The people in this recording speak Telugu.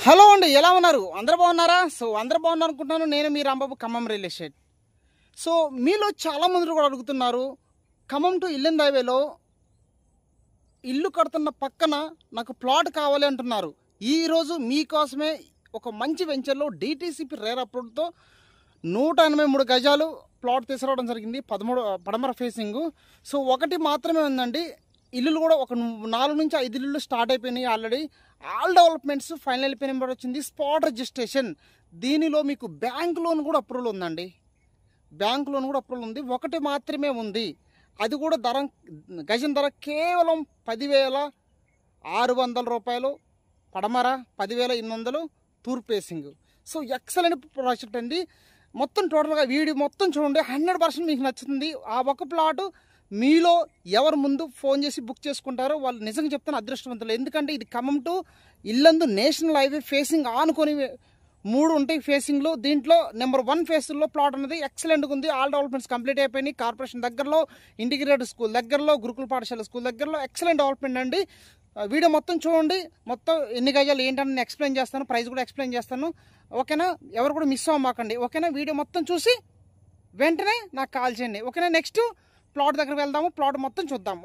హలో అండి, ఎలా ఉన్నారు? అందరూ బాగున్నారా? అందరూ బాగున్నారు అనుకుంటున్నాను. నేను మీ రాంబాబు, ఖమ్మం రియల్ ఎస్టేట్. మీలో చాలామంది కూడా అడుగుతున్నారు, ఖమ్మం టు ఇల్లెందు హైవేలో ఇల్లు కడుతున్న పక్కన నాకు ప్లాట్ కావాలి అంటున్నారు. ఈరోజు మీకోసమే ఒక మంచి వెంచర్లో DTCP రేర్ అప్రూవ్డ్తో 183 గజాలు ప్లాట్ తీసుకురావడం జరిగింది. పడమర ఫేసింగ్. ఒకటి మాత్రమే ఉందండి. ఇల్లులు కూడా ఒక 4 నుంచి 5 ఇల్లులు స్టార్ట్ అయిపోయినాయి. ఆల్రెడీ ఆల్ డెవలప్మెంట్స్ ఫైనల్ అయిపోయిన వచ్చింది. Spot registration. దీనిలో మీకు బ్యాంక్ లోన్ కూడా అప్రూవల్ ఉందండి. బ్యాంక్ లోన్ కూడా అప్రూవల్ ఉంది. ఒకటి మాత్రమే ఉంది. అది కూడా గజం ధర కేవలం 10,600 రూపాయలు. పడమర 10,800 తూర్పు ఫేసింగ్. ఎక్సలెంట్ ప్రాజెక్ట్ అండి. మొత్తం టోటల్గా వీడియో మొత్తం చూడండి. 100% మీకు నచ్చుతుంది. ఆ ఒక ప్లాటు మీలో ఎవరు ముందు ఫోన్ చేసి బుక్ చేసుకుంటారో వాళ్ళు నిజంగా చెప్తాను అదృష్టవంతులు. ఎందుకంటే ఇది Khammam to Yellandu national highway facing ఆనుకొని 3 ఉంటాయి ఫేసింగ్లు. దీంట్లో నెంబర్ 1 ఫేసింగ్లో ప్లాట్ అనేది ఎక్సలెంట్గా ఉంది. ఆల్ డెవలప్మెంట్స్ కంప్లీట్ అయిపోయినాయి. కార్పొరేషన్ దగ్గరలో, ఇంటిగ్రేటెడ్ స్కూల్ దగ్గరలో, గురుకుల పాఠశాల స్కూల్ దగ్గరలో ఎక్సలెంట్ డెవలప్మెంట్ అండి. వీడియో మొత్తం చూడండి. మొత్తం ఎన్ని గజాలు ఏంటని నేను ఎక్స్ప్లెయిన్ చేస్తాను. ప్రైస్ కూడా ఎక్స్ప్లెయిన్ చేస్తాను. ఓకేనా? ఎవరు కూడా మిస్ అవ్వమాకండి. ఓకేనా? వీడియో మొత్తం చూసి వెంటనే నాకు కాల్ చేయండి. ఓకేనా? నెక్స్ట్ ప్లాట్ దగ్గర వెళ్దాము. ప్లాట్ మొత్తం చూద్దాం.